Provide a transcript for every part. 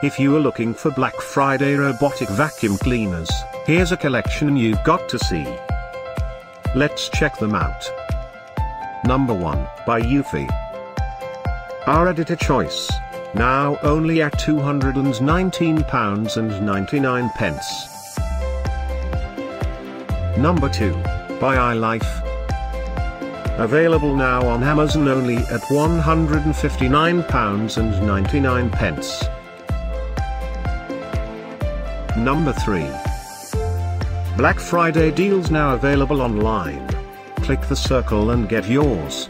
If you are looking for Black Friday robotic vacuum cleaners, here's a collection you've got to see. Let's check them out. Number 1, by Eufy. Our editor choice, now only at £219.99. Number 2, by Ilife. Available now on Amazon only at £159.99. Number 3. Black Friday deals now available online. Click the circle and get yours.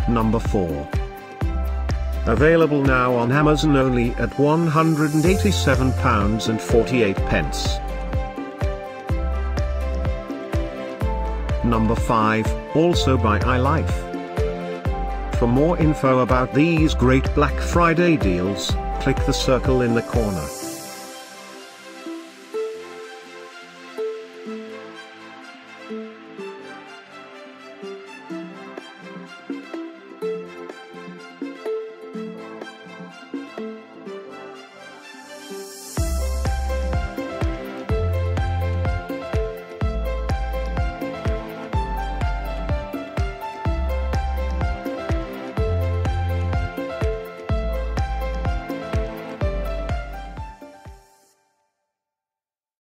Number 4. Available now on Amazon only at £187.48. Number 5, also by Ilife. For more info about these great Black Friday deals, click the circle in the corner.